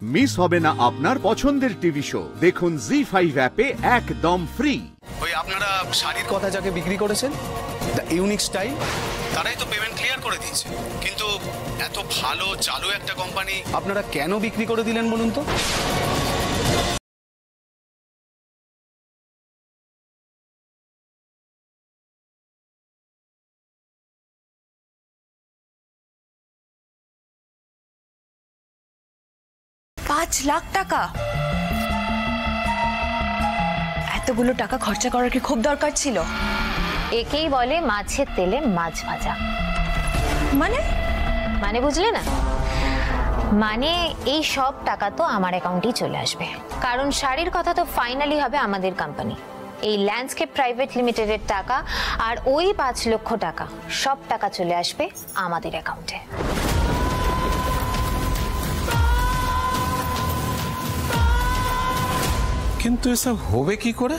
Miss হবে না আপনার পছন্দের টিভি শো। দেখুন জি5 অ্যাপে একদম ফ্রি। ওই আপনারা শাড়ির কথা যাকে বিক্রি করেছেন, দ্য ইউনিক স্টাইল, তারাই তো পেমেন্ট ক্লিয়ার করে দিয়েছে। কিন্তু এত ভালো চালু একটা কোম্পানি আপনারা কেন বিক্রি করে দিলেন বলুন তো? লাখ টাকা, এতগুলো টাকা খরচা করার কি খুব দরকার ছিল? একেই বলে মাছের তেলে মাছ ভাজা। মানে বুঝলে না? মানে এই সব টাকা তো আমার অ্যাকাউন্টেই চলে আসবে, কারণ শাড়ির কথা তো ফাইনালি হবে আমাদের কোম্পানি। এই ল্যান্ডস্কেপ প্রাইভেট লিমিটেডের টাকা আর ওই 5 লক্ষ টাকা, সব টাকা চলে আসবে আমাদের অ্যাকাউন্টে। কিন্তু এসব হবে কি করে?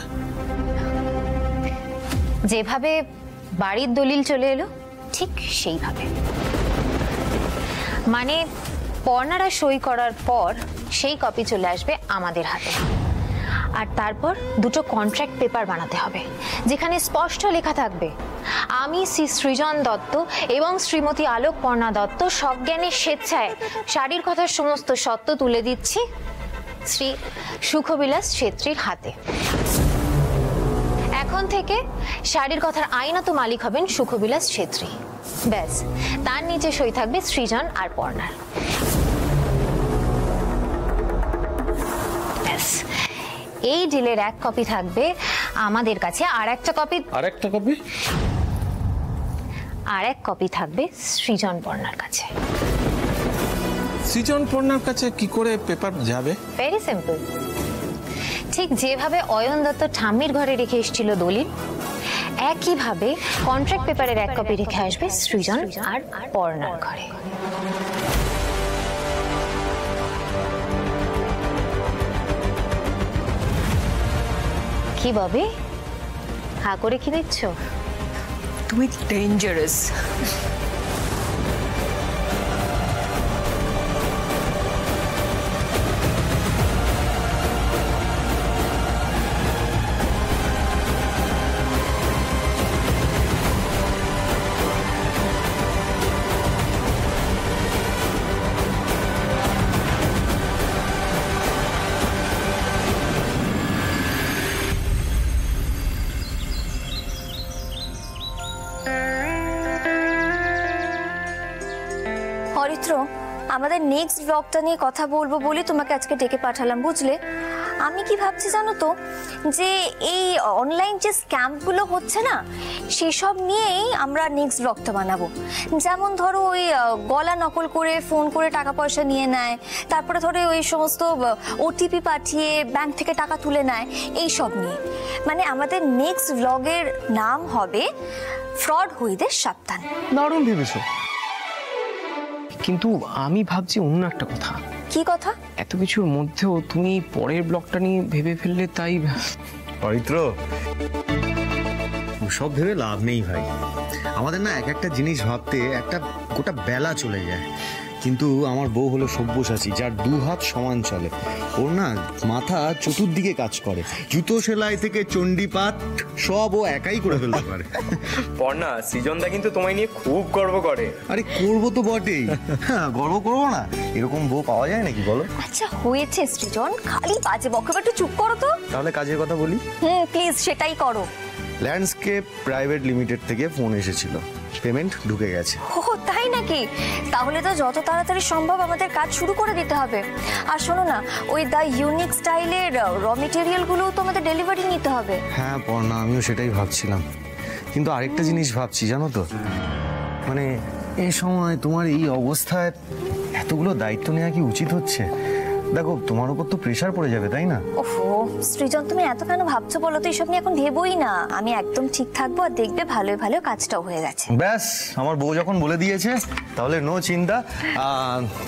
যেভাবে বাড়ির দলিল চলে এলো ঠিক সেইভাবে। মানে পর্ণারা সই করার পর সেই কপি চলে আসবে আমাদের হাতে, আর তারপর দুটো কন্ট্রাক্ট পেপার বানাতে হবে, যেখানে স্পষ্ট লেখা থাকবে আমি শ্রী সৃজন দত্ত এবং শ্রীমতী আলোক পর্ণা দত্ত সজ্ঞানের স্বেচ্ছায় শাড়ির কথার সমস্ত সত্ত্ব তুলে দিচ্ছি শ্রী সুখবিলাস ছেত্রীর হাতে। এখন থেকে শাড়ির কথার আইনত মালিক হবেন সুখবিলাস ছেত্রী। ব্যাস, তার নিচে সই থাকবে সৃজন আর পর্ণার। ব্যাস, এই ডিলের এক কপি থাকবে আমাদের কাছে, আর এক কপি থাকবে সৃজন পর্ণার কাছে। সৃজন পর্ণার কাছে কি করে পেপার যাবে? Very simple. ঠিক যেভাবে অয়ন দত্ত ঠাম্মির ঘরে রেখে এসেছিল দলিল, একইভাবে কন্ট্রাক্ট পেপারের এক কপি রেখে আসবে সৃজন আর পর্ণার ঘরে। কি ববে, হা করে কি দেখছো? তুমি ডেঞ্জারাস। অরিত্র, আমাদের নেক্সট ব্লগটা নিয়ে কথা বলবো বলে তোমাকে আজকে ডেকে পাঠালাম, বুঝলে? আমি কি ভাবছি জানো তো, যে এই অনলাইন যে স্ক্যামগুলো হচ্ছে না, সেসব নিয়েই আমরা নেক্সট ব্লগটা বানাবো। যেমন ধরো ওই গলা নকল করে ফোন করে টাকা পয়সা নিয়ে নেয়, তারপরে ধরো ওই সমস্ত ওটিপি পাঠিয়ে ব্যাংক থেকে টাকা তুলে নেয়, এই সব নিয়ে। মানে আমাদের নেক্সট ব্লগের নাম হবে ফ্রড হইদের সাবধান। দারুণ ভেবেছো, কিন্তু আমি ভাবছি অন্য একটা কথা। কি কথা? এত কিছুর মধ্যেও তুমি পরের ব্লগটা নিয়ে ভেবে ফেললে, তাই। পবিত্র, সব ভেবে লাভ নেই ভাই। আমাদের না এক একটা জিনিস ভাবতে একটা গোটা বেলা চলে যায়। কিন্তু আমার বউ হলো সব্যসাচী, যার 2 হাত সমান চলে। ওর না মাথা চতুর্দিকে কাজ করে, জুতো সেলাই থেকে চণ্ডীপাঠ সব ও একাই করে ফেলতে পারে। পর্ণা, সৃজনদা কিন্তু তোমায় নিয়ে খুব গর্ব করে। আরে করবো তো বটেই, গর্ব করবো না? এরকম বউ পাওয়া যায় নাকি বলো? আচ্ছা হয়েছে সৃজন, খালি বাজে বকবে, একটু চুপ করো তো। তাহলে কাজের কথা বলি। প্লিজ সেটাই করো। ল্যান্ডস্কেপ প্রাইভেট লিমিটেড থেকে ফোন এসেছিল, পেমেন্ট ঢুকে গেছে। ও তাই নাকি? তাহলে তো যত তাড়াতাড়ি সম্ভব আমাদের কাজ শুরু করে দিতে হবে। আর শোনো না, ওই দ্য ইউনিক স্টাইলের র মেটেরিয়ালগুলো তো আমাদের ডেলিভারি নিতে হবে। হ্যাঁ পর্ণা, আমিও সেটাই ভাবছিলাম। কিন্তু আরেকটা জিনিস ভাবছি জানো তো, মানে এই সময় তোমার এই অবস্থায় এতগুলো দায়িত্ব নেওয়া কি উচিত হচ্ছে? দেখো তোমার উপর তো প্রেশার পড়ে যাবে, তাই না? ওহো সৃজন, তুমি এত কেন ভাবছো বলো তো? এইসব নিয়ে এখন ভেবোই না, আমি একদম ঠিক থাকবো, আর দেখবে ভালোই ভালো কাজটাও হয়ে গেছে। ব্যাস, আমার বউ যখন বলে দিয়েছে তাহলে নো চিন্তা।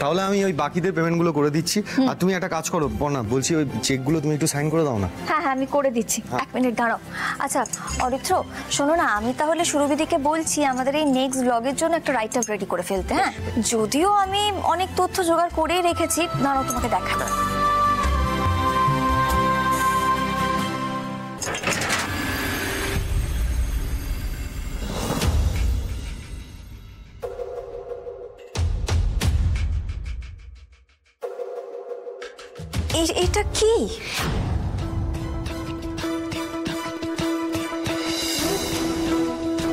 তাহলে আমি ওই বাকিদের পেমেন্টগুলো করে দিচ্ছি। আর তুমি একটা কাজ করো পর্ণা, বলছি ওই চেকগুলো তুমি একটু সাইন করে দাও না। হ্যাঁ হ্যাঁ, আমি করে দিচ্ছি, 1 মিনিট দাঁড়াও। আচ্ছা অরিত্র, শোনো না, আমি তাহলে সুরভিদিকে বলছি আমাদের এই নেক্সট ব্লগের জন্য একটা রাইট আপ রেডি করে ফেলতে। হ্যাঁ, যদিও আমি অনেক তথ্য জোগাড় করেই রেখেছি, দাঁড়াও তোমাকে দেখা এটা কি?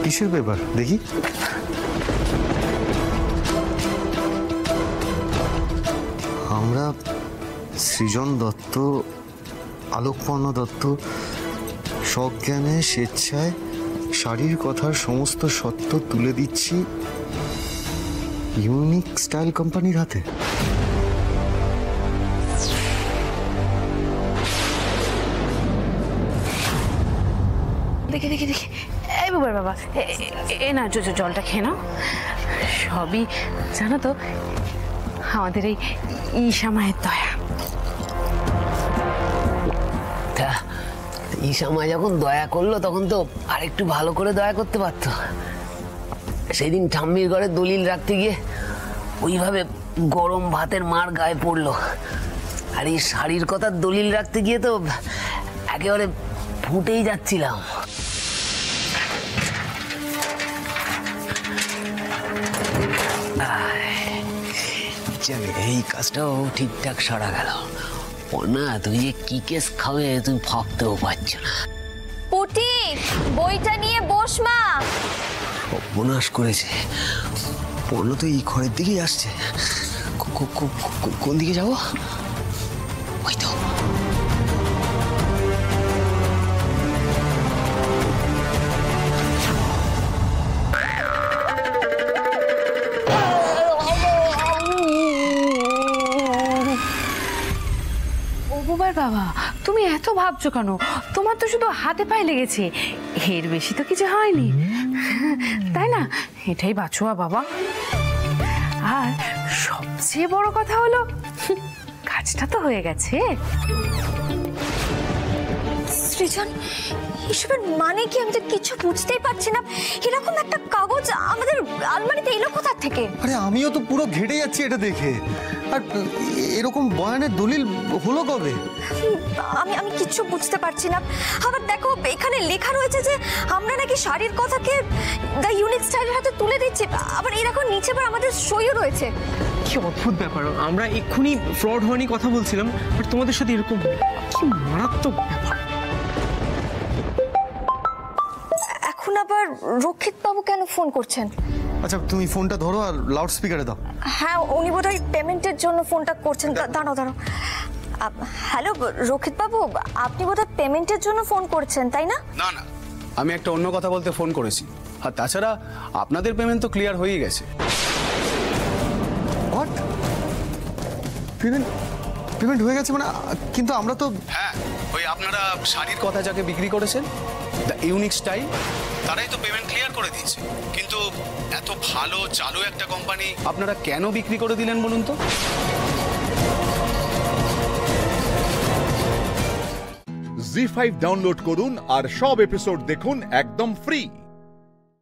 কিসের ব্যাপার দেখি? আমরা সৃজন দত্ত, আলোকপর্ণ দত্ত সজ্ঞানে স্বেচ্ছায় শাড়ির কথার সমস্ত সত্য তুলে দিচ্ছি ইউনিক স্টাইল কোম্পানির হাতে। দেখি দেখি দেখি, এই বাবার বাবা, এ না জলটা খেয়ে নাও। সবই জানো তো আমাদের এই ঈশা মায়ের দয়া। ঈশা মা যখন দয়া করলো তখন তো আরেকটু ভালো করে দয়া করতে পারতো। সেই দিন ঠাম্মির ঘরে দলিল রাখতে গিয়ে ওইভাবে গরম ভাতের মার গায়ে পড়লো, আর এই শাড়ির কথা দলিল রাখতে গিয়ে তো একেবারে ফুটেই যাচ্ছিলাম। এই কাজটাও ঠিকঠাক সারা গেল। না তুই যে কি কেস খাবে তুই ভাবতেও পারছো না। পুটি, বইটা নিয়ে বস মা। সর্বনাশ করেছে। পর্ণ তো এই ঘরের দিকেই আসছে। কোন দিকে যাবো? ওই তো। বাবা, তুমি এত ভাবছো কেন? তোমার তো শুধু হাতে পায়ে লেগেছে, এর বেশি তো কিছু হয়নি, তাই না? এটাই বাঁচোয়া বাবা। আর সবচেয়ে বড় কথা হলো কাজটা তো হয়ে গেছে। সৃজন, এসবের মানে কি? আমি তো কিছু বুঝতেই পারছি না। এরকম একটা কাগজ আমাদের আলমারিতে এলো কোথা থেকে? আরে আমিও তো পুরো ঘেটে যাচ্ছি এটা দেখে। আর এরকম বয়ানের দলিল হলো কবে? আমি কিচ্ছু বুঝতে পারছি না। আবার দেখো, এখানে লেখা রয়েছে যে আমরা নাকি শাড়ির কথাকে দ্য ইউনিক স্টাইলের হাতে তুলে দিচ্ছি। আবার এরকম নিচে আবার আমাদের সইও রয়েছে। কি অদ্ভুত ব্যাপার! আমরা এক্ষুনি ফ্রড হওয়ার কথা বলছিলাম, আর তোমাদের সাথে এরকম কি মারাত্মক ব্যাপার। এখন আবার রক্ষিত বাবু কেন ফোন করছেন? আচ্ছা তুমি ফোনটা ধরো আর লাউড স্পিকারে দাও। হ্যাঁ, উনি বোধহয় পেমেন্টের জন্য ফোনটা করছেন। দাঁড়াও। হ্যালো রক্ষিত বাবু, আপনি বোধহয় পেমেন্টের জন্য ফোন করছেন, তাই না? না না, আমি একটা অন্য কথা বলতে ফোন করেছি। আর তাছাড়া আপনাদের পেমেন্ট তো ক্লিয়ার হয়ে গেছে। হোয়াট? পেমেন্ট হয়ে গেছে মানে? কিন্তু আমরা তো... হ্যাঁ, ওই আপনারা শাড়ির কথা যাকে বিক্রি করেছেন, দ্য ইউনিক স্টাইল, তারাই তো পেমেন্ট ক্লিয়ার করে দিয়েছে। কিন্তু এত ভালো চালু একটা কোম্পানি আপনারা কেন বিক্রি করে দিলেন বলুন তো? জি5 ডাউনলোড করুন আর সব এপিসোড দেখুন একদম ফ্রি।